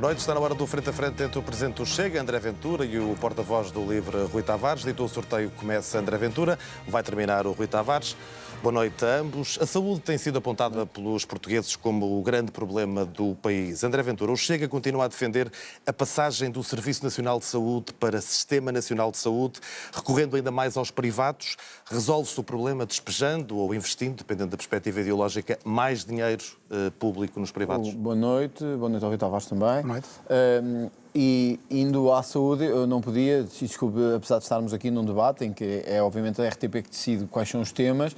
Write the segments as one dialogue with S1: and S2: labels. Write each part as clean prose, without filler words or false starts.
S1: noite. Está na hora do frente a frente entre o Presidente do Chega, André Ventura, e o porta-voz do LIVRE, Rui Tavares. Dito o sorteio, começa André Ventura, vai terminar o Rui Tavares. Boa noite a ambos. A saúde tem sido apontada pelos portugueses como o grande problema do país. André Ventura, o Chega continua a defender a passagem do Serviço Nacional de Saúde para Sistema Nacional de Saúde, recorrendo ainda mais aos privados. Resolve-se o problema despejando ou investindo, dependendo da perspectiva ideológica, mais dinheiro público nos privados?
S2: Boa noite ao Rui Tavares também.
S3: Boa noite.
S2: E indo à saúde, eu não podia, desculpe, apesar de estarmos aqui num debate em que é obviamente a RTP que decide quais são os temas,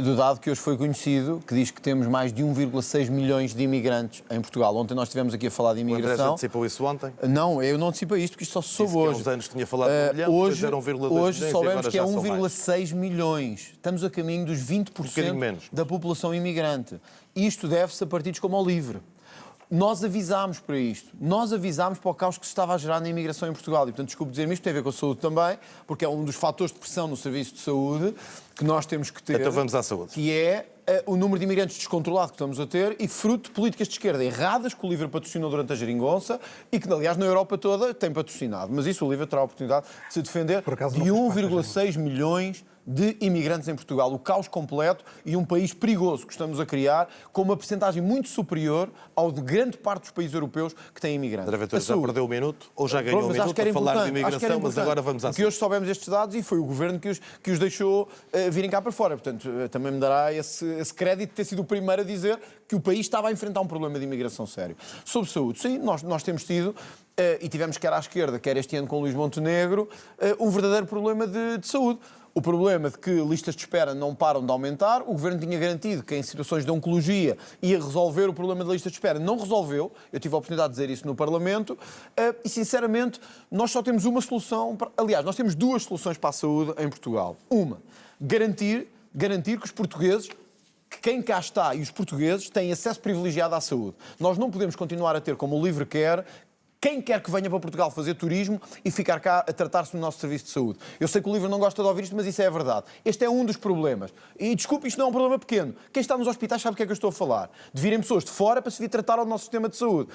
S2: do dado que hoje foi conhecido, que diz que temos mais de 1,6 milhões de imigrantes em Portugal. Ontem nós estivemos aqui a falar de imigração.
S1: O André já antecipou isso ontem?
S2: Não, eu não antecipo isto, porque isto só se soube hoje.
S1: Há uns anos tinha falado de 1 milhão,
S2: hoje,
S1: depois era 1,2 milhões
S2: hoje soubemos que é
S1: 1,6
S2: milhões. Estamos a caminho dos 20% da população imigrante. Isto deve-se a partidos como o LIVRE. Nós avisámos para isto. Nós avisámos para o caos que se estava a gerar na imigração em Portugal. E, portanto, desculpe dizer-me isto, tem a ver com a saúde também, porque é um dos fatores de pressão no serviço de saúde que nós temos que ter.
S1: Então vamos à saúde.
S2: Que é o número de imigrantes descontrolado que estamos a ter e fruto de políticas de esquerda erradas que o LIVRE patrocinou durante a geringonça e que, aliás, na Europa toda tem patrocinado. Mas isso o LIVRE terá a oportunidade de se defender de 1,6 milhões de imigrantes em Portugal, o caos completo e um país perigoso que estamos a criar com uma percentagem muito superior ao de grande parte dos países europeus que têm imigrantes.
S1: André Ventura já perdeu um minuto ou já ganhou um minuto a falar de imigração, mas agora vamos à saúde.
S2: Porque hoje soubemos estes dados e foi o Governo que os deixou virem cá para fora. Portanto, também me dará esse crédito de ter sido o primeiro a dizer que o país estava a enfrentar um problema de imigração sério. Sobre saúde, sim, nós temos tido, e tivemos quer à esquerda, quer este ano com o Luís Montenegro, um verdadeiro problema de saúde. O problema de que listas de espera não param de aumentar, o Governo tinha garantido que em situações de oncologia ia resolver o problema da lista de espera, não resolveu, eu tive a oportunidade de dizer isso no Parlamento, e sinceramente nós só temos uma solução, aliás, nós temos duas soluções para a saúde em Portugal. Uma, garantir que os portugueses, que quem cá está e os portugueses têm acesso privilegiado à saúde. Nós não podemos continuar a ter, como o LIVRE quer, quem quer que venha para Portugal fazer turismo e ficar cá a tratar-se no nosso serviço de saúde. Eu sei que o LIVRE não gosta de ouvir isto, mas isso é a verdade. Este é um dos problemas. E desculpe, isto não é um problema pequeno. Quem está nos hospitais sabe o que é que eu estou a falar. De virem pessoas de fora para se vir tratar ao nosso sistema de saúde.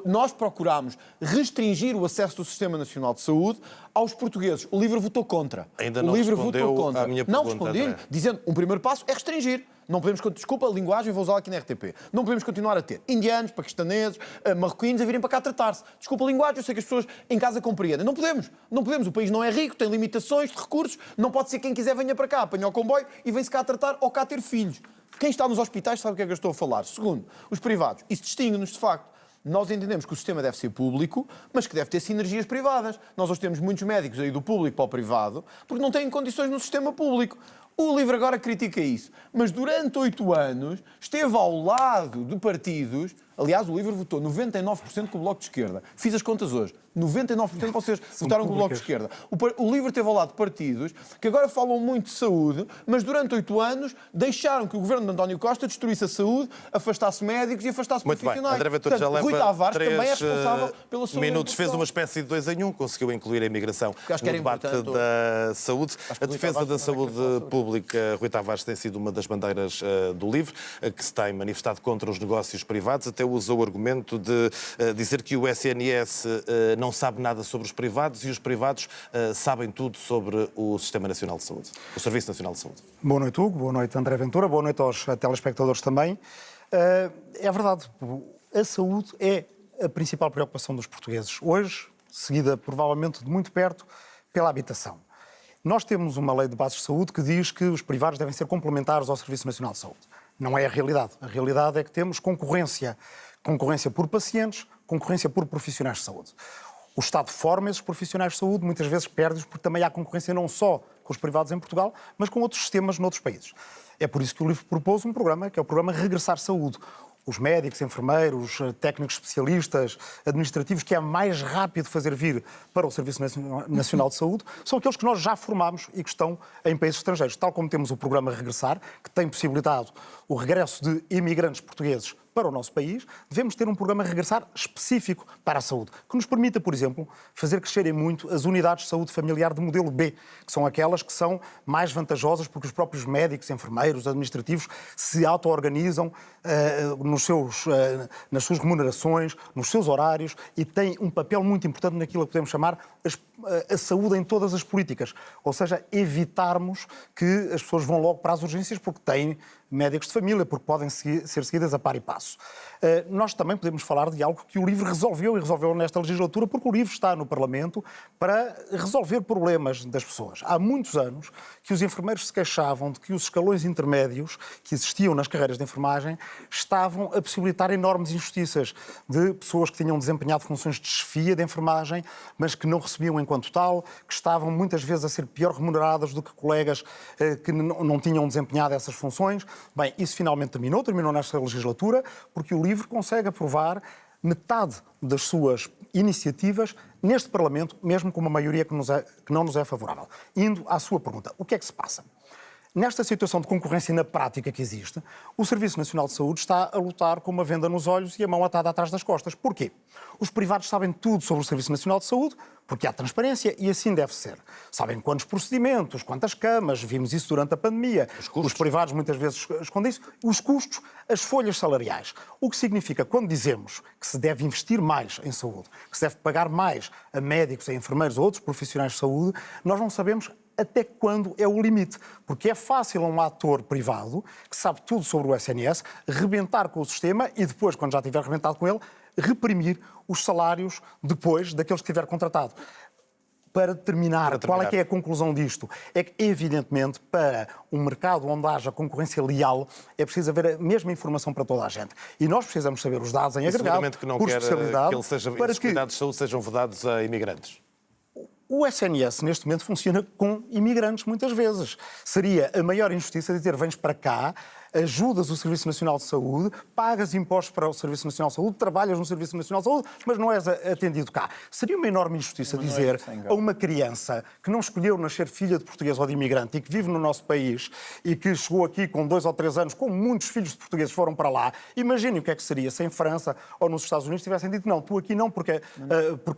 S2: Nós procurámos restringir o acesso do Sistema Nacional de Saúde aos portugueses. O LIVRE votou contra.
S1: Ainda não respondeu à minha pergunta,
S2: não respondi,
S1: André.
S2: dizendo um primeiro passo é restringir. Não podemos, desculpa a linguagem, vou usá-la aqui na RTP. Não podemos continuar a ter indianos, paquistaneses, marroquinos a virem para cá tratar-se. Desculpa a linguagem, eu sei que as pessoas em casa compreendem. Não podemos. Não podemos. O país não é rico, tem limitações de recursos. Não pode ser quem quiser venha para cá, apanha o comboio e vem-se cá tratar ou cá ter filhos. Quem está nos hospitais sabe o que é que eu estou a falar. Segundo, os privados. Isso distingue-nos de facto. Nós entendemos que o sistema deve ser público, mas que deve ter sinergias privadas. Nós hoje temos muitos médicos aí do público para o privado, porque não têm condições no sistema público. O LIVRE agora critica isso, mas durante 8 anos esteve ao lado de partidos. Aliás, o LIVRE votou 99% com o Bloco de Esquerda. Fiz as contas hoje. 99% de vocês votaram com o Bloco de Esquerda. O LIVRE esteve ao lado de partidos que agora falam muito de saúde, mas durante 8 anos deixaram que o governo de António Costa destruísse a saúde, afastaste médicos e afastaste profissionais.
S1: Muito bem. André Ventura já leva
S2: Rui Tavares também é
S1: 3
S2: responsável pela saúde.
S1: minutos, fez uma espécie de 2 em 1, conseguiu incluir a imigração no debate da saúde. A defesa da saúde pública, Rui Tavares, tem sido uma das bandeiras do LIVRE, que se tem manifestado contra os negócios privados, até usou o argumento de dizer que o SNS não sabe nada sobre os privados e os privados sabem tudo sobre o Sistema Nacional de Saúde, o Serviço Nacional de Saúde.
S3: Boa noite, Hugo. Boa noite, André Ventura. Boa noite aos telespectadores também. É verdade, a saúde é a principal preocupação dos portugueses. Hoje, seguida provavelmente de muito perto pela habitação. Nós temos uma lei de bases de saúde que diz que os privados devem ser complementares ao Serviço Nacional de Saúde. Não é a realidade. A realidade é que temos concorrência por pacientes, concorrência por profissionais de saúde. O Estado forma esses profissionais de saúde, muitas vezes perde-os, porque também há concorrência não só com os privados em Portugal, mas com outros sistemas noutros países. É por isso que o LIVRE propôs um programa, que é o programa Regressar Saúde. Os médicos, enfermeiros, técnicos especialistas, administrativos, que é mais rápido fazer vir para o Serviço Nacional de Saúde, são aqueles que nós já formámos e que estão em países estrangeiros. Tal como temos o programa Regressar, que tem possibilitado o regresso de imigrantes portugueses para o nosso país, devemos ter um programa regressar específico para a saúde, que nos permita, por exemplo, fazer crescerem muito as unidades de saúde familiar de modelo B, que são aquelas que são mais vantajosas porque os próprios médicos, enfermeiros, administrativos se auto-organizam nas suas remunerações, nos seus horários e têm um papel muito importante naquilo que podemos chamar a saúde em todas as políticas. Ou seja, evitarmos que as pessoas vão logo para as urgências porque têm médicos de família, porque podem ser seguidas a par e passo. Nós também podemos falar de algo que o LIVRE resolveu e resolveu nesta legislatura, porque o LIVRE está no Parlamento para resolver problemas das pessoas. Há muitos anos que os enfermeiros se queixavam de que os escalões intermédios que existiam nas carreiras de enfermagem estavam a possibilitar enormes injustiças de pessoas que tinham desempenhado funções de chefia de enfermagem, mas que não recebiam enquanto tal, que estavam muitas vezes a ser pior remuneradas do que colegas que não tinham desempenhado essas funções. Bem, isso finalmente terminou nesta legislatura, porque o LIVRE consegue aprovar metade das suas iniciativas neste Parlamento, mesmo com uma maioria que não nos é favorável. Indo à sua pergunta, o que é que se passa? Nesta situação de concorrência na prática que existe, o Serviço Nacional de Saúde está a lutar com uma venda nos olhos e a mão atada atrás das costas. Porquê? Os privados sabem tudo sobre o Serviço Nacional de Saúde, porque há transparência e assim deve ser. Sabem quantos procedimentos, quantas camas, vimos isso durante a pandemia. Os privados muitas vezes escondem isso. Os custos, as folhas salariais. O que significa, quando dizemos que se deve investir mais em saúde, que se deve pagar mais a médicos, a enfermeiros ou outros profissionais de saúde, nós não sabemos até quando é o limite. Porque é fácil a um ator privado, que sabe tudo sobre o SNS, rebentar com o sistema e depois, quando já tiver rebentado com ele, reprimir os salários depois daqueles que tiver contratado. Para terminar, qual é que é a conclusão disto? É que, evidentemente, para um mercado onde haja concorrência leal, é preciso haver a mesma informação para toda a gente. E nós precisamos saber os dados em agregado,
S1: que não
S3: por
S1: quer
S3: especialidade,
S1: que
S3: para
S1: esses cuidados de saúde sejam vedados a imigrantes.
S3: O SNS, neste momento, funciona com imigrantes, muitas vezes. Seria a maior injustiça dizer, vens para cá, ajudas o Serviço Nacional de Saúde, pagas impostos para o Serviço Nacional de Saúde, trabalhas no Serviço Nacional de Saúde, mas não és atendido cá. Seria uma enorme injustiça dizer a uma criança que não escolheu nascer filha de português ou de imigrante e que vive no nosso país e que chegou aqui com 2 ou 3 anos, como muitos filhos de portugueses foram para lá, imagine o que é que seria se em França ou nos Estados Unidos tivessem dito não, tu aqui não, porque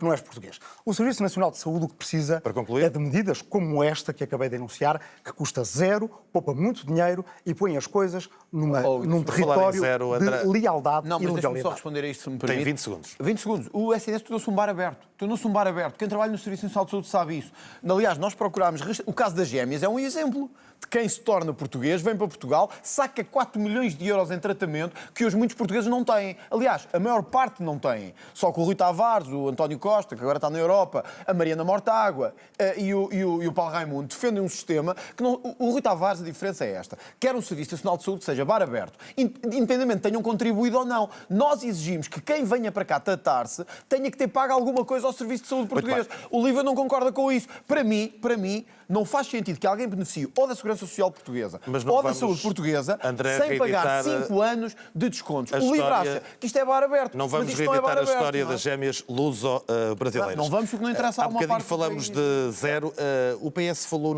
S3: não és português. O Serviço Nacional de Saúde o que precisa é de medidas como esta que acabei de anunciar, que custa zero, poupa muito dinheiro e põe as coisas num território de lealdade e legalidade.
S2: Deixa-me só responder a isto, se me permite.
S1: Tem 20 segundos.
S2: 20 segundos. O SNS tornou-se um bar aberto. Tornou-se um bar aberto. Quem trabalha no Serviço Nacional de Saúde sabe isso. Aliás, nós procurámos... O caso das gêmeas é um exemplo de quem se torna português, vem para Portugal, saca 4 milhões de euros em tratamento que hoje muitos portugueses não têm. Aliás, a maior parte não têm. Só com o Rui Tavares, o António Costa, que agora está na Europa, a Mariana Mortágua e o Paulo Raimundo defendem um sistema que não... O Rui Tavares, a diferença é esta. Quer um Serviço Nacional de Saúde que seja bar aberto, independentemente de tenham contribuído ou não. Nós exigimos que quem venha para cá tratar-se tenha que ter pago alguma coisa ao Serviço de Saúde português. O LIVRE não concorda com isso. Para mim, não faz sentido que alguém beneficie ou da Segurança Social portuguesa ou da saúde portuguesa sem pagar 5 anos de descontos. O LIVRE acha que isto é bar aberto.
S1: Não vamos reeditar a história das gêmeas luso-brasileiras.
S2: Não vamos porque não interessa a alguma parte.
S1: Falamos de zero. O PS falou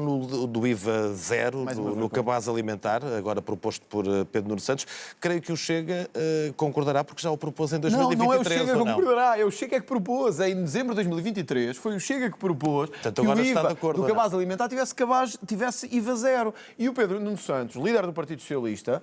S1: do IVA zero, no cabaz alimentar, agora proposto por Pedro Nuno Santos. Creio que o Chega concordará porque já o propôs em 2023.
S2: Não é o Chega que concordará, é o Chega que propôs. Em dezembro de 2023 foi o Chega que propôs que o IVA do cabaz alimentar tivesse IVA zero. E o Pedro Nuno Santos, líder do Partido Socialista,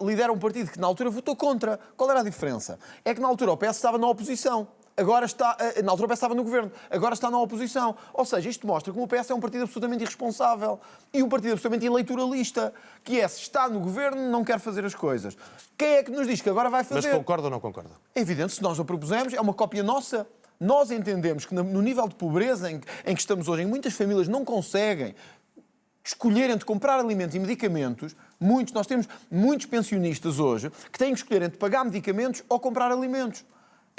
S2: lidera um partido que na altura votou contra. Qual era a diferença? É que na altura o PS estava na oposição. Agora está, na altura o PS estava no governo, agora está na oposição. Ou seja, isto mostra que o PS é um partido absolutamente irresponsável e um partido absolutamente eleitoralista, que é, se está no governo, não quer fazer as coisas. Quem é que nos diz que agora vai fazer?
S1: Mas concorda ou não concorda?
S2: É evidente, se nós a propusemos, é uma cópia nossa. Nós entendemos que no nível de pobreza em que estamos hoje, em muitas famílias não conseguem escolher entre comprar alimentos e medicamentos, nós temos muitos pensionistas hoje que têm que escolher entre pagar medicamentos ou comprar alimentos.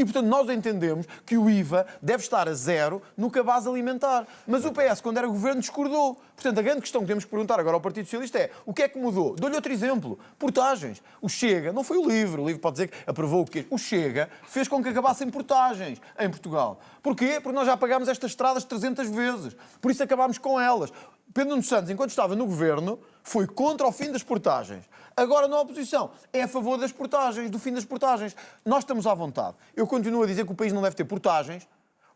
S2: E, portanto, nós entendemos que o IVA deve estar a zero no cabaz alimentar. Mas o PS, quando era governo, discordou. Portanto, a grande questão que temos que perguntar agora ao Partido Socialista é o que é que mudou? Dou-lhe outro exemplo. Portagens. O Chega, não foi o Livre pode dizer que aprovou o quê? O Chega fez com que acabassem portagens em Portugal. Porquê? Porque nós já pagámos estas estradas 300 vezes. Por isso acabámos com elas. Pedro Nuno Santos, enquanto estava no governo, foi contra o fim das portagens. Agora, na oposição, é a favor das portagens, do fim das portagens. Nós estamos à vontade. Eu continuo a dizer que o país não deve ter portagens,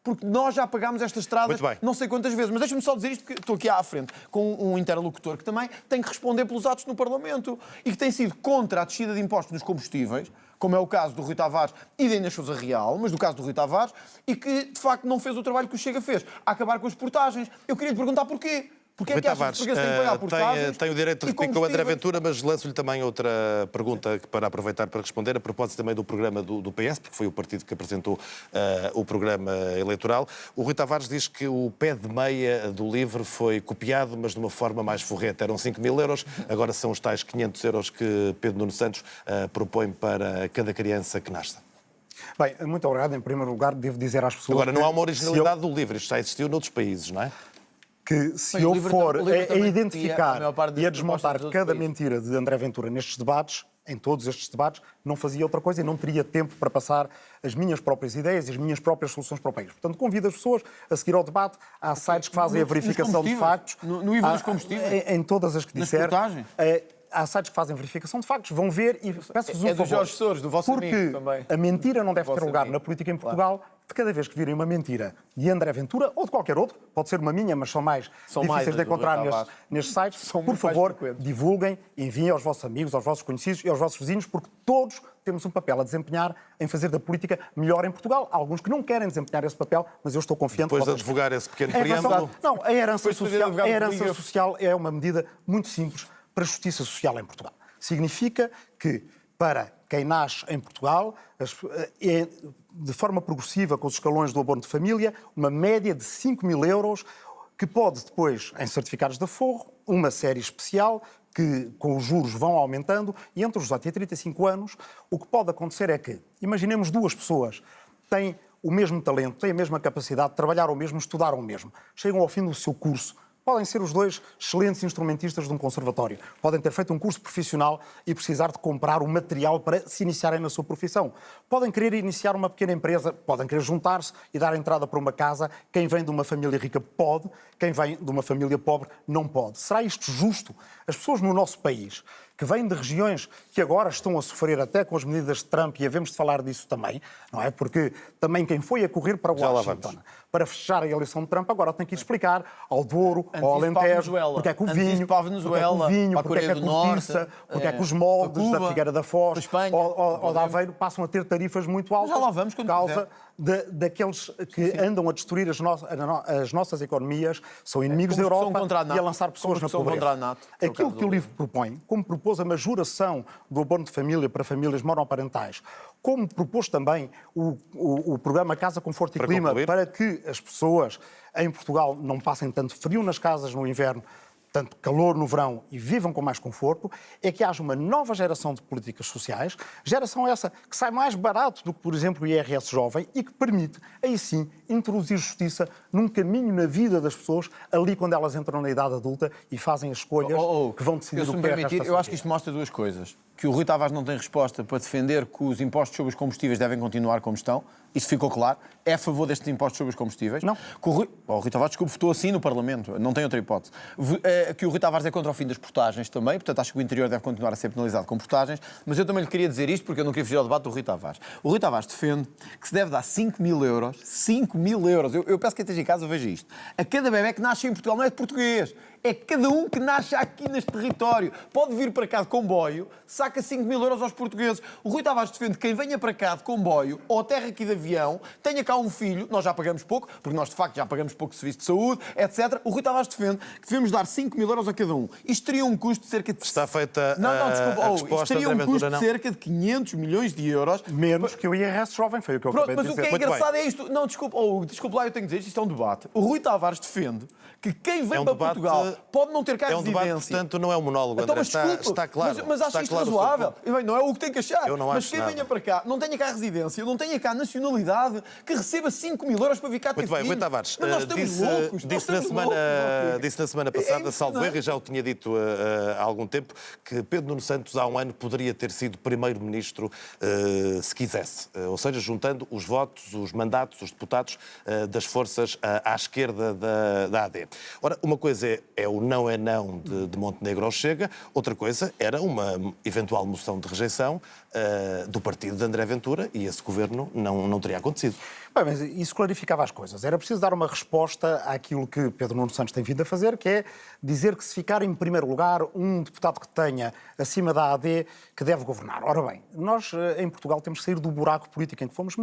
S2: porque nós já pagámos estas estradas não sei quantas vezes. Mas deixa-me só dizer isto, porque estou aqui à frente com um interlocutor que também tem que responder pelos atos no Parlamento e que tem sido contra a descida de impostos nos combustíveis, como é o caso do Rui Tavares e da Inês Sousa Real, mas do caso do Rui Tavares, e que, de facto, não fez o trabalho que o Chega fez, a acabar com as portagens. Eu queria lhe perguntar porquê. Porque é que achas que os portugueses têm que pagar portagens?
S1: Tem o direito de replicar o André Ventura, mas lanço-lhe também outra pergunta para aproveitar para responder, a propósito também do programa do PS, porque foi o partido que apresentou o programa eleitoral. O Rui Tavares diz que o pé de meia do Livre foi copiado, mas de uma forma mais forreta. Eram 5.000 euros, agora são os tais 500 euros que Pedro Nuno Santos propõe para cada criança que nasce.
S3: Bem, muito obrigado. Em primeiro lugar, devo dizer às pessoas...
S1: Agora, não há uma originalidade do Livre, isto já existiu noutros países, não é?
S3: Que se eu for a identificar e a desmontar cada mentira de André Ventura nestes debates, em todos estes debates, não fazia outra coisa e não teria tempo para passar as minhas próprias ideias e as minhas próprias soluções para o país. Portanto, convido as pessoas a seguir ao debate. Há sites que fazem a verificação de factos.
S2: No IVA dos combustíveis?
S3: Em todas as que disser. Há sites que fazem verificação de factos, vão ver e peço-vos um favor.
S2: É do Jorge Soros, do vosso amigo também.
S3: Porque a mentira não deve ter lugar na política em Portugal. De cada vez que virem uma mentira de André Ventura ou de qualquer outro, pode ser uma minha, mas são mais difíceis de encontrar nestes sites, por favor, divulguem, enviem aos vossos amigos, aos vossos conhecidos e aos vossos vizinhos, porque todos temos um papel a desempenhar em fazer da política melhor em Portugal. Há alguns que não querem desempenhar esse papel, mas eu estou confiante...
S1: Depois de advogar esse pequeno preâmbulo...
S3: Não, a herança social é uma medida muito simples para a justiça social em Portugal. Significa que, para quem nasce em Portugal, é de forma progressiva, com os escalões do abono de família, uma média de 5.000 euros, que pode depois, em certificados de aforro, uma série especial, que com os juros vão aumentando, e entre os 18 e 35 anos, o que pode acontecer é que, imaginemos duas pessoas, têm o mesmo talento, têm a mesma capacidade de trabalhar o mesmo, estudar o mesmo, chegam ao fim do seu curso, podem ser os dois excelentes instrumentistas de um conservatório. Podem ter feito um curso profissional e precisar de comprar o material para se iniciarem na sua profissão. Podem querer iniciar uma pequena empresa, podem querer juntar-se e dar entrada para uma casa. Quem vem de uma família rica pode, quem vem de uma família pobre não pode. Será isto justo? As pessoas no nosso país, que vêm de regiões que agora estão a sofrer até com as medidas de Trump, e havemos de falar disso também, não é? Porque também quem foi a correr para Washington para fechar a eleição de Trump agora tem que ir explicar ao Douro, ao Alentejo, porque é que o vinho, porque é que a cortiça, porque é que os moldes da Figueira da Foz ou da Aveiro passam a ter tarifas muito altas por causa daqueles que andam a destruir as nossas economias, são inimigos da Europa e a lançar pessoas na pobreza. Aquilo que o livro propõe, como propôs a majoração do abono de família para famílias monoparentais, como propôs também o programa Casa, Conforto e Clima, para que as pessoas em Portugal não passem tanto frio nas casas no inverno, tanto calor no verão e vivam com mais conforto, é que haja uma nova geração de políticas sociais, geração essa que sai mais barato do que, por exemplo, o IRS jovem e que permite, aí sim, introduzir justiça num caminho na vida das pessoas, ali quando elas entram na idade adulta e fazem as escolhas que vão decidir o que é esta
S2: eu acho que isto mostra duas coisas. Que o Rui Tavares não tem resposta para defender que os impostos sobre os combustíveis devem continuar como estão. Isso ficou claro. É a favor destes impostos sobre os combustíveis.
S3: Não.
S2: Que o Rui Tavares, desculpe, votou assim no Parlamento. Não tem outra hipótese. Que o Rui Tavares é contra o fim das portagens também. Portanto, acho que o interior deve continuar a ser penalizado com portagens. Mas eu também lhe queria dizer isto porque eu não queria fugir ao debate do Rui Tavares. O Rui Tavares defende que se deve dar 5.000 euros. 5.000 euros. Eu peço que esteja em casa veja isto. A cada bebé que nasce em Portugal, não é de português. É cada um que nasce aqui neste território. Pode vir para cá de comboio, saca 5.000 euros aos portugueses. O Rui Tavares defende que quem venha para cá de comboio ou aterra aqui de avião, tenha cá um filho, nós já pagamos pouco, porque nós de facto já pagamos pouco de serviço de saúde, etc. O Rui Tavares defende que devemos dar 5.000 euros a cada um. Isto teria um custo de cerca de...
S1: Está feita
S2: desculpa.
S1: Isto
S2: teria um custo de cerca de 500 milhões de euros.
S3: Menos que o IRS jovem, foi o que eu acabei de dizer.
S2: Mas o que é engraçado é isto... Não, desculpa lá, eu tenho que dizer isto é um debate. O Rui Tavares defende que quem vem para Portugal pode não ter cá residência.
S1: É um debate, portanto, não é um monólogo, André.
S2: Então,
S1: está claro.
S2: Mas acho isto razoável. Bem, não é o que tem que achar.
S1: Eu não
S2: mas
S1: acho
S2: quem
S1: nada.
S2: venha para cá, não tenha cá residência, não tenha cá nacionalidade, que receba 5 mil euros para vir cá ter
S1: Muito bem,
S2: filhos.
S1: Rui Tavares,
S2: Mas nós estamos loucos.
S1: disse na semana passada, salvo erro, e já o tinha dito há algum tempo, que Pedro Nuno Santos há um ano poderia ter sido primeiro-ministro se quisesse. Ou seja, juntando os votos, os mandatos, os deputados das forças à esquerda da AD. Ora, uma coisa é o não é não de Montenegro ao Chega, outra coisa era uma eventual moção de rejeição do partido de André Ventura e esse governo não teria acontecido.
S3: Bem, mas isso clarificava as coisas. Era preciso dar uma resposta àquilo que Pedro Nuno Santos tem vindo a fazer, que é dizer que se ficar em primeiro lugar um deputado que tenha acima da AD que deve governar. Ora bem, nós em Portugal temos que sair do buraco político em que fomos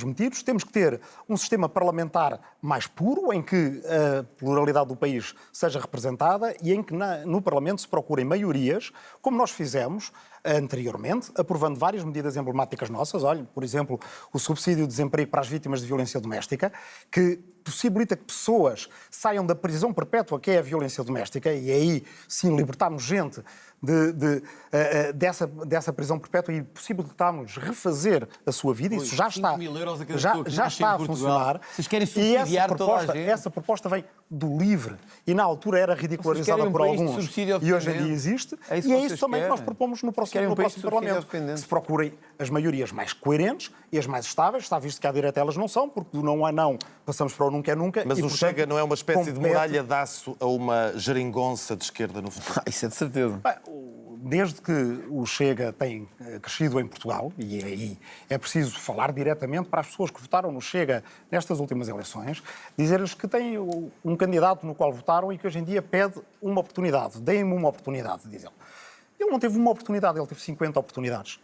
S3: metidos, temos que ter um sistema parlamentar mais puro, em que a pluralidade do país seja representada e em que no Parlamento se procurem maiorias, como nós fizemos anteriormente, aprovando várias medidas emblemáticas nossas. Olha, por exemplo, o subsídio de desemprego para as vítimas de violência doméstica, que possibilita que pessoas saiam da prisão perpétua, que é a violência doméstica, e aí sim libertarmos gente dessa prisão perpétua e possibilitarmos refazer a sua vida. Isso já está,
S2: 5 mil euros a cada
S3: já,
S2: pessoa que
S3: já
S2: nasce
S3: está
S2: em
S3: a
S2: Portugal.
S3: funcionar.
S2: Vocês querem
S3: E
S2: subsidiar toda a gente?
S3: essa proposta vem do LIVRE e na altura era ridicularizada
S2: Vocês querem
S3: por
S2: um país de
S3: alguns
S2: subsídio ao
S3: e hoje em dia
S2: dependente?
S3: existe.
S2: É isso
S3: E
S2: que
S3: é
S2: vocês
S3: isso também que nós
S2: querem?
S3: propomos no próximo,
S2: Querem um
S3: no
S2: país
S3: próximo
S2: de subsídio ao
S3: Parlamento.
S2: dependente?
S3: Que se procurem as maiorias mais coerentes e as mais estáveis. Está visto que à direita elas não são, porque do não há não passamos para o nunca é nunca.
S1: Mas
S3: e,
S1: o
S3: portanto,
S1: Chega não é uma espécie de
S3: compete-
S1: muralha de aço a uma geringonça de esquerda no futuro?
S2: Isso é de certeza.
S3: Desde que o Chega tem crescido em Portugal, e aí é preciso falar diretamente para as pessoas que votaram no Chega nestas últimas eleições, dizer-lhes que têm um candidato no qual votaram e que hoje em dia pede uma oportunidade. Deem-me uma oportunidade, diz ele. Ele não teve uma oportunidade, ele teve 50 oportunidades.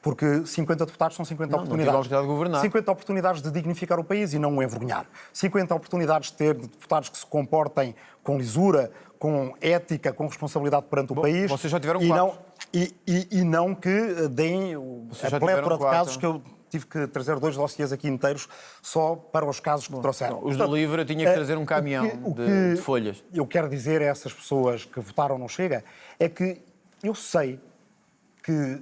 S3: Porque 50 deputados são 50 oportunidades.
S2: Não tive a oportunidade de governar.
S3: 50 oportunidades de dignificar o país e não o envergonhar. 50 oportunidades de ter deputados que se comportem com lisura, com ética, com responsabilidade perante o país.
S2: vocês já tiveram
S3: e
S2: quatro.
S3: não, e não que deem
S2: Vocês já
S3: a
S2: tiveram
S3: plétora de
S2: quatro.
S3: casos que eu tive que trazer 2 dossiês aqui inteiros só para os casos que trouxeram.
S2: Os do LIVRE eu tinha que trazer um caminhão de folhas.
S3: Eu quero dizer a essas pessoas que votaram no Chega é que eu sei que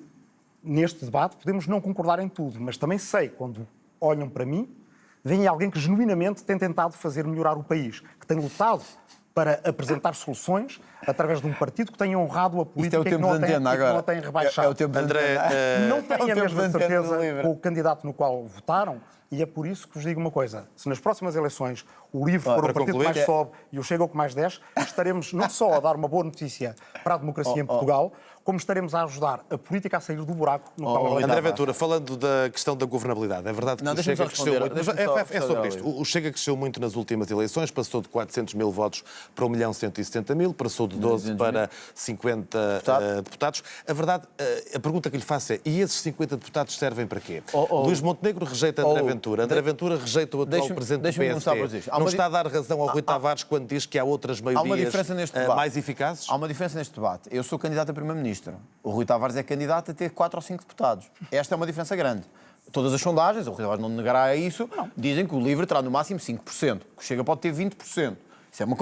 S3: neste debate podemos não concordar em tudo, mas também sei, quando olham para mim, veem alguém que genuinamente tem tentado fazer melhorar o país, que tem lutado para apresentar soluções através de um partido que tenha honrado a política
S2: Isto é o
S3: e que
S2: tempo
S3: não
S2: de
S3: a
S2: antena
S3: tem,
S2: agora.
S3: não a tem rebaixado.
S2: É o tempo de
S1: André,
S2: antena.
S3: Não
S2: É o
S3: tenho a
S2: tempo
S3: mesma
S2: de antena do
S3: certeza
S2: LIVRE.
S3: com o candidato no qual votaram e é por isso que vos digo uma coisa. Se nas próximas eleições o LIVRE for
S1: para
S3: o partido que
S1: concluir,
S3: mais sobe e o Chega o que mais desce, estaremos não só a dar uma boa notícia para a democracia em Portugal, como estaremos a ajudar a política a sair do buraco no qual ela
S1: André
S3: está.
S1: Ventura, falando da questão da governabilidade, é verdade que
S2: Não,
S1: o
S2: deixa-me
S1: Chega
S2: só
S1: cresceu
S2: responder.
S1: muito.
S2: Deixa-me
S1: É
S2: só
S1: sobre
S2: responder.
S1: isto. O Chega cresceu muito nas últimas eleições, passou de 400 mil votos para 1.170.000, passou de 12 para 50 deputados. A verdade, a pergunta que lhe faço é, e esses 50 deputados servem para quê? Luís Montenegro rejeita André Ventura, André Ventura rejeita o atual presidente do
S2: deixa-me começar por
S1: PSD.
S2: dizer isto.
S1: Não está a dar razão ao Rui Tavares quando diz que há outras
S2: Há uma
S1: maiorias
S2: diferença neste debate.
S1: mais eficazes?
S2: Há uma diferença neste debate. Eu sou candidato a primeiro-ministro. O Rui Tavares é candidato a ter 4 ou 5 deputados. Esta é uma diferença grande. Todas as sondagens, o Rui Tavares não negará isso, dizem que o LIVRE terá no máximo 5%, que o Chega pode ter 20%. Isso é uma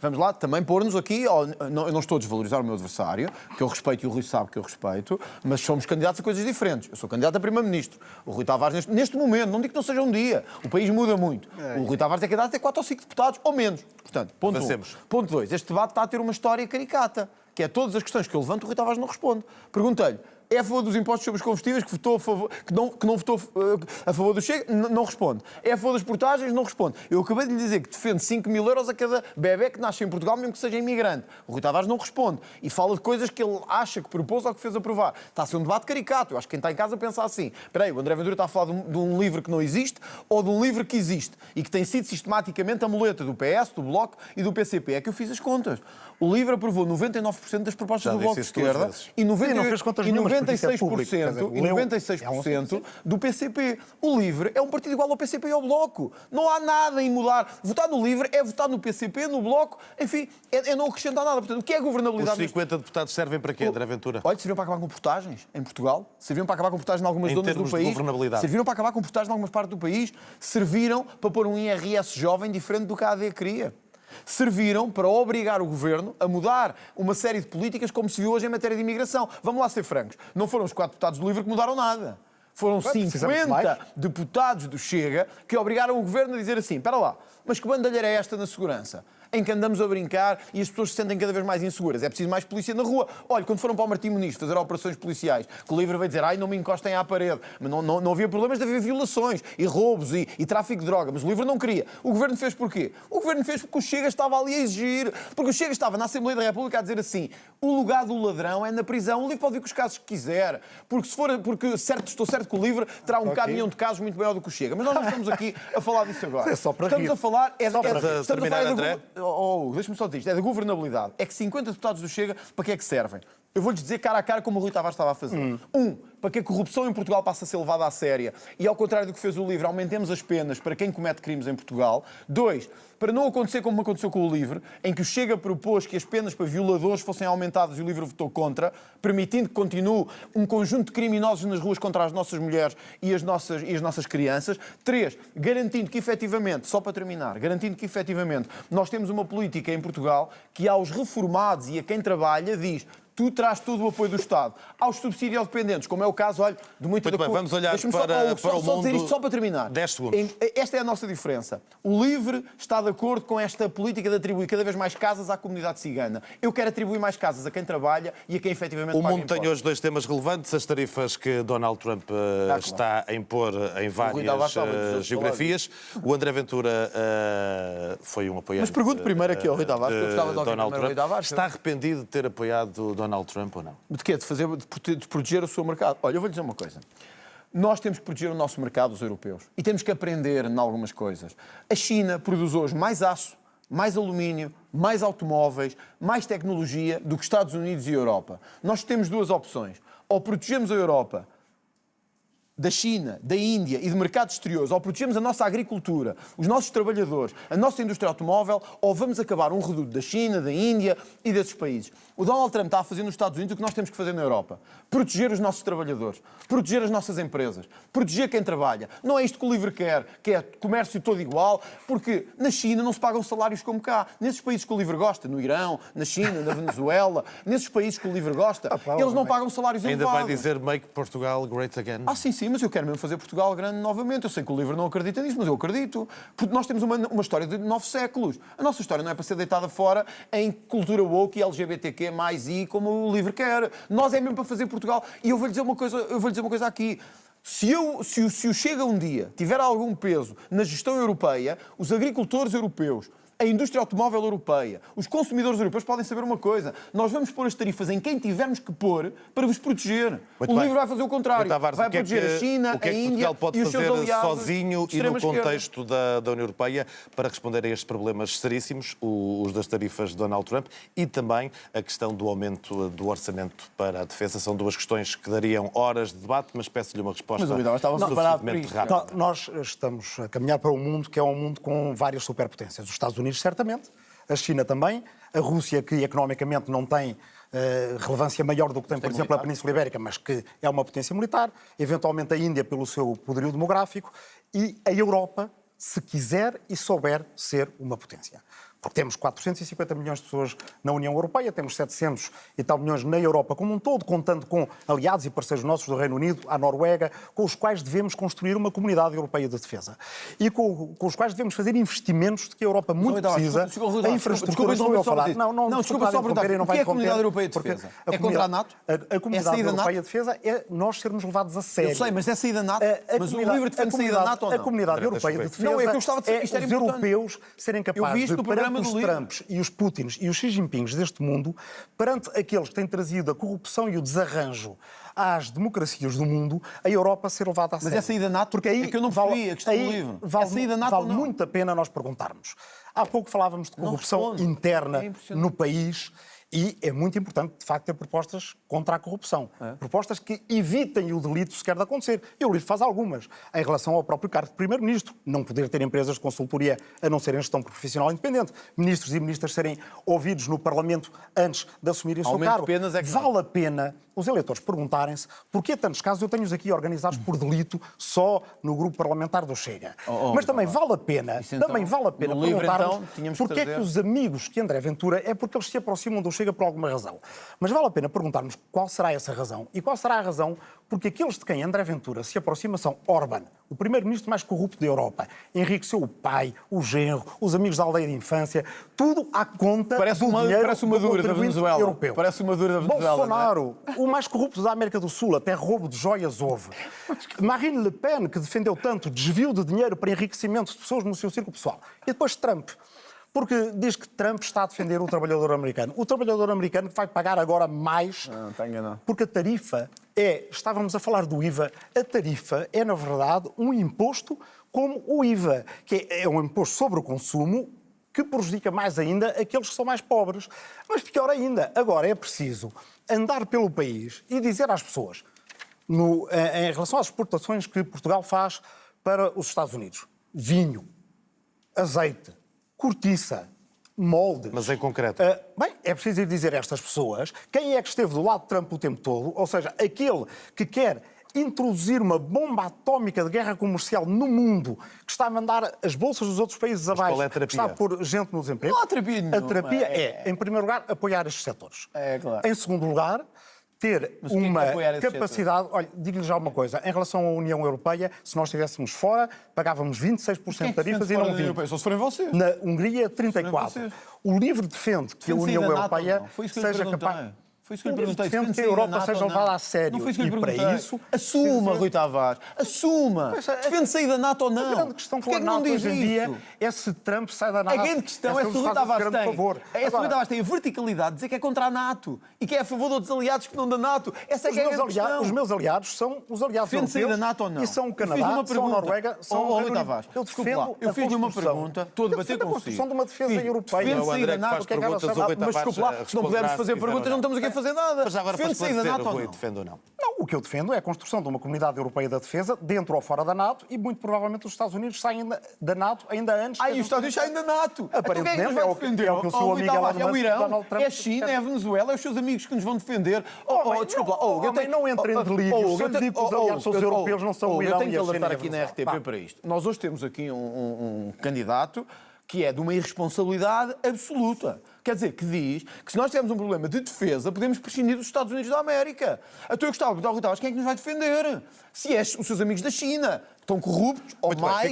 S2: vamos lá também pôr-nos aqui. Eu não estou a desvalorizar o meu adversário, que eu respeito e o Rui sabe que eu respeito, mas somos candidatos a coisas diferentes. Eu sou candidato a primeiro-ministro. O Rui Tavares, neste momento, não digo que não seja um dia, o país muda muito. O Rui Tavares é candidato a ter 4 ou 5 deputados, ou menos. Portanto, ponto 1. Ponto 2. Este debate está a ter uma história caricata, que é todas as questões que eu levanto, o Rui Tavares não responde. Perguntei-lhe. É a favor dos impostos sobre os combustíveis, que votou a favor, que não votou a favor do Chega? Não responde. É a favor das portagens? Não responde. Eu acabei de lhe dizer que defende 5 mil euros a cada bebé que nasce em Portugal, mesmo que seja imigrante. O Rui Tavares não responde. E fala de coisas que ele acha que propôs ou que fez aprovar. Está a ser um debate caricato. Eu acho que quem está em casa pensa assim. Espera aí, o André Ventura está a falar de um livro que não existe ou de um livro que existe e que tem sido sistematicamente a muleta do PS, do Bloco e do PCP. É que eu fiz as contas. O livro aprovou 99% das propostas do Bloco de Esquerda e 96% do PCP. O LIVRE é um partido igual ao PCP e ao Bloco. Não há nada em mudar. Votar no LIVRE é votar no PCP, no Bloco, enfim, é não acrescentar nada. Portanto, o que é governabilidade?
S1: Os 50 deputados servem para quê, André Ventura?
S2: Olha, serviram para acabar com portagens em Portugal, serviram para acabar com portagens em algumas zonas do
S1: termos de
S2: país,
S1: governabilidade.
S2: serviram para acabar com portagens em algumas partes do país, serviram para pôr um IRS jovem diferente do que a AD queria. serviram para obrigar o governo a mudar uma série de políticas como se viu hoje em matéria de imigração. Vamos lá ser francos, não foram os 4 deputados do LIVRE que mudaram nada. Foram 50 deputados do Chega que obrigaram o governo a dizer assim, espera lá, mas que bandalheira é esta na segurança? Em que andamos a brincar e as pessoas se sentem cada vez mais inseguras. É preciso mais polícia na rua. Olha, quando foram para o Martim Muniz fazer operações policiais, que o LIVRE veio dizer, ai, não me encostem à parede. Mas não havia problemas de haver violações e roubos e tráfico de droga. Mas o LIVRE não queria. O governo fez porquê? O governo fez porque o Chega estava ali a exigir. Porque o Chega estava na Assembleia da República a dizer assim, o lugar do ladrão é na prisão. O LIVRE pode vir com os casos que quiser. Porque estou certo que o LIVRE terá um caminhão de casos muito maior do que o Chega. Mas nós não estamos aqui a falar disso agora.
S3: É só para
S2: estamos
S3: rir.
S2: a falar...
S1: André.
S2: Deixa-me só dizer isto, é da governabilidade. É que 50 deputados do Chega, para que é que servem? Eu vou-lhes dizer cara a cara como o Rui Tavares estava a fazer. Para que a corrupção em Portugal passa a ser levada a séria e, ao contrário do que fez o LIVRE, aumentemos as penas para quem comete crimes em Portugal. 2, para não acontecer como aconteceu com o LIVRE, em que o Chega propôs que as penas para violadores fossem aumentadas e o LIVRE votou contra, permitindo que continue um conjunto de criminosos nas ruas contra as nossas mulheres e as nossas crianças. 3, garantindo que efetivamente, só para terminar, garantindo que efetivamente nós temos uma política em Portugal que aos reformados e a quem trabalha diz tu traz todo o apoio do Estado. Aos subsidiodependentes, como é o caso, olha, de muita
S1: Muito bem, vamos olhar para o
S2: só
S1: mundo.
S2: dizer isto só para terminar.
S1: 10 segundos.
S2: Esta é a nossa diferença. O LIVRE está de acordo com esta política de atribuir cada vez mais casas à comunidade cigana. Eu quero atribuir mais casas a quem trabalha e a quem efetivamente
S1: O
S2: paga
S1: mundo tem
S2: impostos.
S1: hoje 2 temas relevantes, as tarifas que Donald Trump está a impor em várias geografias. O André Ventura foi um apoiante.
S2: Mas pergunto primeiro aqui ao Rui Tavares, que eu gostava de ouvir
S1: Donald
S2: primeiro o
S1: Trump.
S2: Rui Tavares.
S1: Está arrependido de ter apoiado Donald Trump ou não?
S2: De quê? De proteger o seu mercado? Olha, eu vou-lhe dizer uma coisa. Nós temos que proteger o nosso mercado, os europeus. E temos que aprender em algumas coisas. A China produz hoje mais aço, mais alumínio, mais automóveis, mais tecnologia do que Estados Unidos e Europa. Nós temos 2 opções. Ou protegemos a Europa da China, da Índia e de mercados exteriores, ou protegemos a nossa agricultura, os nossos trabalhadores, a nossa indústria automóvel, ou vamos acabar um reduto da China, da Índia e desses países. O Donald Trump está a fazer nos Estados Unidos o que nós temos que fazer na Europa. Proteger os nossos trabalhadores, proteger as nossas empresas, proteger quem trabalha. Não é isto que o LIVRE quer, que é comércio todo igual, porque na China não se pagam salários como cá. Nesses países que o LIVRE gosta, no Irão, na China, na Venezuela, nesses países que o LIVRE gosta, eles não pagam salários
S1: Ainda
S2: elevados.
S1: vai dizer Make Portugal Great Again?
S2: Sim, mas eu quero mesmo fazer Portugal grande novamente. Eu sei que o LIVRE não acredita nisso, mas eu acredito. Porque nós temos uma história de 9 séculos. A nossa história não é para ser deitada fora em cultura woke e LGBTQ+, I, como o LIVRE quer. Nós é mesmo para fazer Portugal. E eu vou-lhe dizer uma coisa aqui. Se o Chega um dia tiver algum peso na gestão europeia, os agricultores europeus, a indústria automóvel europeia, os consumidores europeus podem saber uma coisa. Nós vamos pôr as tarifas em quem tivermos que pôr para vos proteger. O LIVRE vai fazer o contrário.
S1: Tavares,
S2: vai proteger a China,
S1: o que é
S2: a
S1: que
S2: Índia
S1: Portugal pode
S2: e os seus
S1: fazer
S2: aliados
S1: sozinho
S2: de
S1: e no
S2: extrema
S1: contexto da União Europeia para responder a estes problemas seríssimos, os das tarifas de Donald Trump e também a questão do aumento do orçamento para a defesa? São 2 questões que dariam horas de debate, mas peço-lhe uma resposta suficientemente rápida.
S3: Nós estamos a caminhar para um mundo que é um mundo com várias superpotências. Os Estados Unidos, certamente, a China também, a Rússia, que economicamente não tem relevância maior do que tem, por exemplo, a Península Ibérica, mas que é uma potência militar, eventualmente a Índia pelo seu poderio demográfico, e a Europa, se quiser e souber ser uma potência. Porque temos 450 milhões de pessoas na União Europeia, temos 700 e tal milhões na Europa como um todo, contando com aliados e parceiros nossos do Reino Unido, a Noruega, com os quais devemos construir uma comunidade europeia de defesa. E com os quais devemos fazer investimentos de que a Europa muito precisa. A infraestrutura, não vou falar.
S2: Desculpa só perguntar, o que é a Comunidade Europeia de Defesa? É contra a NATO?
S3: A Comunidade Europeia de Defesa é nós sermos levados a sério.
S2: Eu sei, mas é saída da NATO? Mas o LIVRE defende saída da NATO ou não?
S3: A Comunidade Europeia de Defesa é os europeus serem capazes de, perante os Trumps e os Putins e os Xi Jinpings deste mundo, perante aqueles que têm trazido a corrupção e o desarranjo às democracias do mundo, a Europa ser levada a sério.
S2: Mas é saída da NATO?
S3: Porque aí
S2: é que eu não percebi a questão do LIVRE.
S3: Vale muito a pena nós perguntarmos. Há pouco falávamos de corrupção interna no país. E é muito importante, de facto, ter propostas contra a corrupção. Propostas que evitem o delito sequer de acontecer. E o LIVRE faz algumas. Em relação ao próprio cargo de Primeiro-Ministro, não poder ter empresas de consultoria a não serem gestão profissional independente. Ministros e ministras serem ouvidos no Parlamento antes de assumirem o seu cargo.
S2: Penas é que
S3: vale a pena os eleitores perguntarem-se porquê tantos casos, eu tenho-os aqui organizados por delito só no grupo parlamentar do Chega. Mas também vale a pena,
S2: no livro,
S3: perguntarmos
S2: então, tínhamos que
S3: porquê é que
S2: trazer-
S3: os amigos que André Ventura é porque eles se aproximam do Chega por alguma razão. Mas vale a pena perguntarmos qual será essa razão. E qual será a razão porque aqueles de quem André Ventura se aproxima são Orbán, o primeiro-ministro mais corrupto da Europa. Enriqueceu o pai, o genro, os amigos da aldeia de infância, tudo à conta
S2: Parece
S3: do
S2: uma
S3: dinheiro
S2: Maduro
S3: do
S2: da
S3: contribuinte
S2: Venezuela.
S3: europeu.
S2: Parece uma Maduro da Venezuela.
S3: Bolsonaro, o mais corrupto da América do Sul, até roubo de joias houve. Marine Le Pen, que defendeu tanto desvio de dinheiro para enriquecimento de pessoas no seu círculo pessoal. E depois Trump. Porque diz que Trump está a defender o trabalhador americano. O trabalhador americano que vai pagar agora mais,
S2: Não, está enganado.
S3: porque a tarifa estávamos a falar do IVA, a tarifa é, na verdade, um imposto como o IVA, que é um imposto sobre o consumo que prejudica mais ainda aqueles que são mais pobres. Mas pior ainda, agora é preciso andar pelo país e dizer às pessoas, em relação às exportações que Portugal faz para os Estados Unidos, vinho, azeite, cortiça, moldes.
S1: Mas em concreto?
S3: Bem, é preciso ir dizer a estas pessoas quem é que esteve do lado de Trump o tempo todo, ou seja, aquele que quer introduzir uma bomba atómica de guerra comercial no mundo, que está a mandar as bolsas dos outros países abaixo,
S1: qual é a
S3: que
S1: terapia?
S3: está a pôr gente no desemprego.
S2: Não há terapia nenhuma.
S3: A terapia é, em primeiro lugar, apoiar estes setores.
S2: É, claro.
S3: Em segundo lugar, ter
S2: Mas o que é que
S3: uma
S2: apoiar esses
S3: capacidade... Olha, digo-lhe já uma coisa. Em relação à União Europeia, se nós estivéssemos fora, pagávamos 26% de tarifas e não 20%.
S2: Só se forem vocês.
S3: Na Hungria, 34%.
S2: vocês.
S3: O LIVRE defende que a
S2: Defende
S3: União
S2: sair da NATO,
S3: Europeia
S2: não? Foi isso que eu lhe
S3: seja
S2: perguntei.
S3: capaz...
S2: Foi isso que eu lhe
S3: O LIVRE
S2: perguntei.
S3: defende que a
S2: sair da
S3: Europa
S2: NATO
S3: seja
S2: ou não?
S3: levada a sério.
S2: Não foi isso que eu lhe
S3: E para
S2: perguntei.
S3: isso...
S2: Assuma, Rui Tavares. Assuma.
S3: Pois é,
S2: Defende sair da NATO ou não?
S3: A grande questão com
S2: Porquê
S3: a
S2: é que não
S3: NATO
S2: diz
S3: hoje em dia
S2: isso?
S3: é se Trump sai da NATO.
S2: A grande questão é se o Rui
S3: nos faz esse
S2: Tavares
S3: grande
S2: tem.
S3: favor.
S2: É se o Rui
S3: Agora,
S2: Tavares tem a verticalidade de dizer que é contra a NATO e que é a favor de outros aliados que não da NATO. Essa é que é a grande questão.
S3: os meus aliados são os aliados
S2: Defende sair
S3: europeus
S2: da NATO ou não?
S3: e são o
S2: Eu fiz-lhe
S3: Canadá,
S2: uma
S3: são a
S2: pergunta.
S3: Noruega, são o
S2: Rui
S3: Reino Unido.
S2: Tavares,
S3: Eu
S2: desculpe
S3: defendo
S2: lá. Eu fiz-lhe uma
S3: construção.
S2: pergunta. Estou a debater
S3: Eu defendo a
S2: consigo.
S3: construção de uma defesa
S2: Fiz.
S3: europeia.
S2: Defende
S1: O
S2: sair
S1: André
S2: da
S1: que
S2: NATO.
S1: faz
S3: o que é que ela
S1: perguntas,
S3: sabe?
S1: o Rui
S2: Mas
S1: Tavares
S2: desculpe lá, se não pudermos
S1: responderá
S2: fazer
S1: se tiver
S2: perguntas,
S1: ou
S2: não estamos aqui a fazer nada.
S1: Mas já agora para
S2: Defende sair da
S1: esclarecer,
S2: NATO ou
S1: o Rui
S2: não?
S1: defende ou não?
S3: Não, o que eu defendo é a construção de uma comunidade europeia da defesa, dentro ou fora da NATO, e muito provavelmente os Estados Unidos saem da NATO ainda antes...
S2: Ai, os Estados Unidos saem da NATO.
S3: Aparentemente,
S2: Então quem é
S3: é o
S2: que
S3: que
S2: nos vai defender?
S3: o que o seu
S2: Rui
S3: amigo
S2: Tavares,
S3: Elon
S2: é o
S3: Musk,
S2: Irão,
S3: Donald Trump,
S2: é a China, é a Venezuela, é os seus amigos que nos vão defender. Desculpa lá. Eu tenho...
S3: não entre em delírios. Se eu lhe digo que os aliados são os europeus, não são o Irão
S2: Eu tenho
S3: e
S2: que
S3: a China
S2: alertar
S3: e a
S2: aqui na
S3: Venezuela.
S2: RTP para isto. Nós hoje temos aqui um candidato que é de uma irresponsabilidade absoluta. Quer dizer, que diz que se nós tivermos um problema de defesa, podemos prescindir dos Estados Unidos da América. Então eu gostava de perguntar ao Rui Tavares, quem é que nos vai defender? Se é os seus amigos da China, estão corruptos ou
S1: Muito bem,
S2: mais...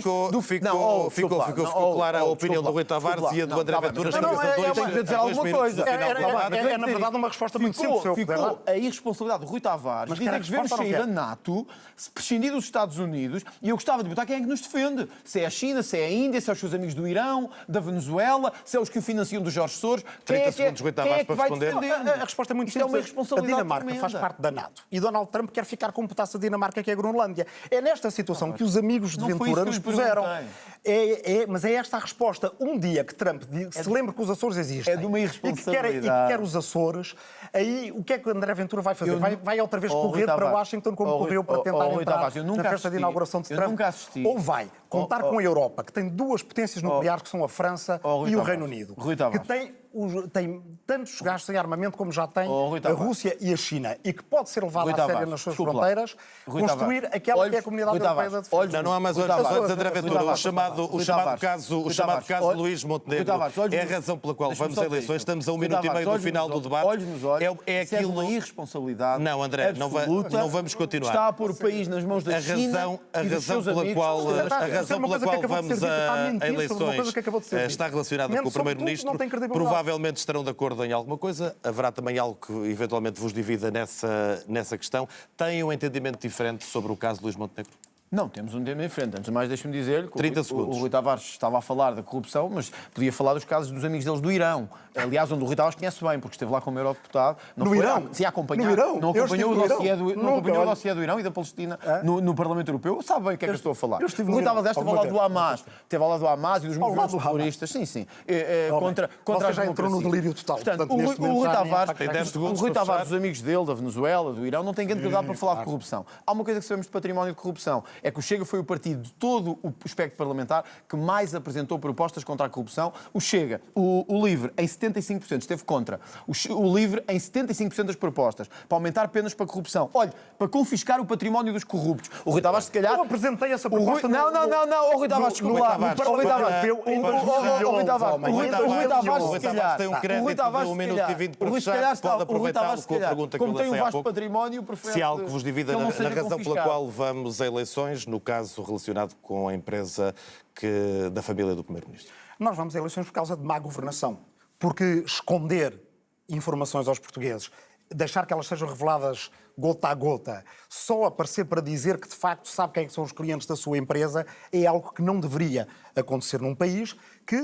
S1: ficou clara a opinião do Rui Tavares e a do André Ventura.
S2: Não, eu tenho que dizer alguma coisa.
S3: É, na verdade, uma resposta muito simples.
S2: Ficou a irresponsabilidade do Rui Tavares
S3: Mas
S2: de dizer
S3: quer a
S2: que devemos
S3: resposta
S2: sair
S3: ou
S2: da
S3: não
S2: NATO, se prescindir dos Estados Unidos, e eu gostava de perguntar quem é que nos defende. Se é a China, se é a Índia, se é os seus amigos do Irão, da Venezuela, se é os que o financiam do Jorge Soros.
S1: 30 segundos, Rui Tavares, para
S2: vai
S1: responder.
S2: defender?
S3: A resposta é muito
S2: Isto é uma
S3: simples.
S2: irresponsabilidade
S3: A Dinamarca
S2: tremenda.
S3: faz parte da NATO. E Donald Trump quer ficar como putaça da Dinamarca, que é a Groenlândia. É nesta situação que os amigos de
S2: Não foi
S3: Ventura
S2: isso
S3: nos
S2: que eu lhe
S3: puseram.
S2: perguntei.
S3: Mas é esta a resposta. Um dia que Trump se lembre que os Açores existem
S2: é de uma
S3: e que
S2: irresponsabilidade.
S3: quer os Açores, aí o que é que o André Ventura vai fazer? Vai outra vez
S2: Rui
S3: correr para
S2: Tavares.
S3: Washington como correu para tentar
S2: Rui
S3: entrar
S2: Tavares, eu nunca
S3: na festa
S2: assisti.
S3: de inauguração de
S2: Eu
S3: Trump?
S2: nunca assisti.
S3: Ou vai contar com a Europa, que tem duas potências nucleares, que são a França
S2: Rui
S3: e o
S2: Tavares.
S3: Reino Unido,
S2: Rui Tavares.
S3: que tem tantos gastos em armamento como já tem
S2: Rui
S3: a
S2: Tavares.
S3: Rússia e a China, e que pode ser levada
S2: Rui
S3: a sério
S2: Tavares,
S3: nas suas
S2: desculpe lá.
S3: fronteiras,
S2: Rui
S3: construir
S2: Tavares.
S3: aquela que é a Comunidade
S2: Rui
S3: Europeia
S2: Tavares.
S3: da Defesa.
S2: Olhos-
S1: Não há mais
S2: Rui
S1: olhos
S2: Tavares.
S1: André
S2: Rui
S1: Ventura.
S2: Tavares.
S1: O chamado
S2: Rui Tavares.
S1: caso
S2: Rui Tavares.
S1: de
S2: Olhos-
S1: Luís
S2: Rui
S1: Montenegro
S2: Tavares, olhos
S1: é a
S2: nos-
S1: razão pela qual
S2: Deixa-me
S1: vamos
S2: só
S1: a
S2: dizer
S1: eleições.
S2: isto.
S1: Estamos a um
S2: Rui
S1: minuto e
S2: Tavares,
S1: meio do
S2: olhos
S1: final
S2: nos
S1: do
S2: olhos.
S1: debate.
S2: Olhos nos olhos.
S1: É
S2: Isso é
S1: aquilo...
S2: uma irresponsabilidade
S1: Não, André, não
S2: absoluta.
S1: vamos continuar.
S2: Está a pôr o país nas mãos da China
S1: A
S2: e dos
S1: razão
S2: seus
S1: pela
S2: amigos.
S1: qual,
S3: Isso é
S1: a
S3: uma
S1: razão pela
S3: coisa que
S1: qual
S3: acabou de
S1: vamos
S3: ser dita, está a
S1: a
S3: mentir sobre uma
S1: eleições
S3: coisa que acabou de ser dita.
S1: está relacionada
S3: Mente
S1: com o
S3: sobre tudo,
S1: Primeiro-Ministro.
S3: não tem credibilidade.
S1: Provavelmente estarão de acordo em alguma coisa. Haverá também algo que eventualmente vos divida nessa questão. Têm um entendimento diferente sobre o caso de Luís Montenegro?
S2: Não, temos um tema diferente. Antes de mais, deixe-me dizer que
S1: 30 segundos.
S2: o Rui Tavares estava a falar da corrupção, mas podia falar dos casos dos amigos deles do Irão. Aliás, onde o Rui Tavares conhece bem, porque esteve lá como eurodeputado. Não
S3: No
S2: foi
S3: Irão?
S2: Se a acompanhar.
S3: No Irão?
S2: Não
S3: Eu
S2: acompanhou
S3: estive
S2: o
S3: no
S2: dossiê
S3: Irão.
S2: do, não
S3: Nunca,
S2: acompanhou o
S3: olha.
S2: dossiê do Irão e da Palestina no Parlamento Europeu. Sabe bem o que é que eu estou a falar.
S3: eu estive
S2: O
S3: no
S2: Rui
S3: Irão
S2: Tavares esteve ao
S3: alguma
S2: lado do
S3: vez.
S2: Hamas. Esteve ao lado do Hamas e dos
S3: Ao lado
S2: movimentos
S3: do Hamas.
S2: terroristas. Sim, sim. Contra
S3: Você
S2: as
S3: já entrou no
S2: democracias.
S3: delírio total.
S2: Portanto,
S3: Portanto,
S2: o
S3: neste
S2: Rui
S3: momento já
S2: Tavares,
S1: Tem 10 segundos
S2: o Rui
S1: para
S2: Tavares,
S1: fechar.
S2: os amigos dele, da Venezuela, do Irão, não tem grande credibilidade para falar de corrupção. Há uma coisa que sabemos de património de corrupção. é que o Chega foi o partido de todo o espectro parlamentar que mais apresentou propostas contra a corrupção. O Chega, o LIVRE, em 75% esteve contra. O LIVRE, em 75% das propostas, para aumentar penas para corrupção. Olha, para confiscar o património dos corruptos. O Rui Tavares, se calhar...
S3: Eu apresentei essa proposta...
S2: Não, o Rui Tavares, desculpa lá. O Rui Tavares,
S1: tem um crédito de 1 minuto e 20 para fechar, pode aproveitá-lo com a pergunta que eu
S2: como tem um
S1: lancei há
S2: vasto
S1: pouco.
S2: património, prefere
S1: Se há algo que vos divida
S2: ele não
S1: na
S2: seja
S1: razão pela
S2: confiscado.
S1: qual vamos a eleições, no caso relacionado com a empresa da família do Primeiro-Ministro.
S3: Nós vamos a eleições por causa de má governação. Porque esconder informações aos portugueses, deixar que elas sejam reveladas gota a gota, só aparecer para dizer que de facto sabe quem são os clientes da sua empresa, é algo que não deveria acontecer num país que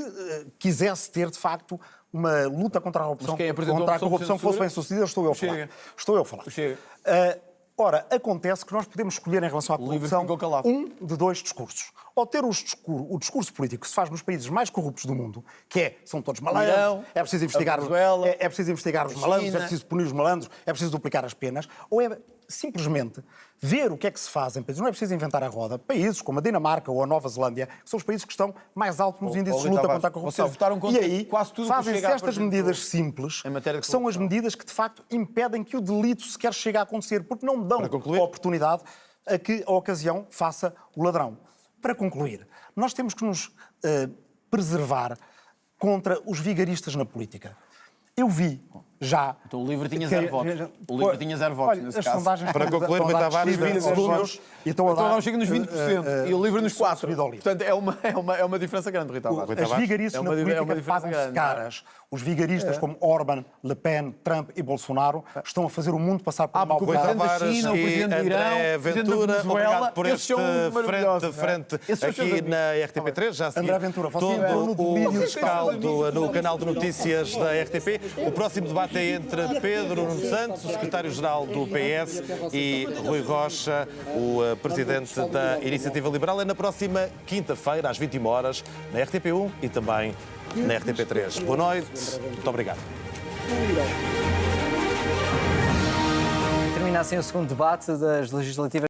S3: quisesse ter de facto uma luta contra a corrupção, que fosse bem sucedida. Estou eu a falar. Ora, acontece que nós podemos escolher em relação à corrupção um de dois discursos. Ou ter o discurso político que se faz nos países mais corruptos do mundo, que são todos malandros, é preciso investigar os malandros, é preciso punir os malandros, é preciso duplicar as penas, ou é simplesmente ver o que é que se faz em países, não é preciso inventar a roda, países como a Dinamarca ou a Nova Zelândia, que são os países que estão mais altos nos índices de luta contra a corrupção.
S2: E aí
S3: fazem-se estas medidas simples, que são as medidas que de facto impedem que o delito sequer chegue a acontecer, porque não dão a oportunidade a que a ocasião faça o ladrão. Para concluir, nós temos que nos preservar contra os vigaristas na política. Eu vi já...
S2: Então o LIVRE tinha 0 votos. O LIVRE tinha 0 votos nesse caso.
S1: Para concluir, Rui Tavares,
S3: 20 segundos.
S2: Então não chega nos 20% e o LIVRE nos 4%. Portanto, é uma diferença grande, Rui Tavares.
S3: As vigaristas na política pagam-se caras. Os vigaristas como Orban, Le Pen, Trump e Bolsonaro estão a fazer o mundo passar por mau
S1: Rui
S3: bocado.
S1: Tavares e André Ventura, obrigado por este frente aqui na RTP3. Já a seguir todo o rescaldo no canal de notícias da RTP. O próximo debate é entre Pedro Nuno Santos, o secretário-geral do PS, e Rui Rocha, o presidente da Iniciativa Liberal. É na próxima quinta-feira, às 21 horas, na RTP1 e também na RTP3. Boa noite, muito obrigado.
S4: Termina assim o segundo debate das legislativas.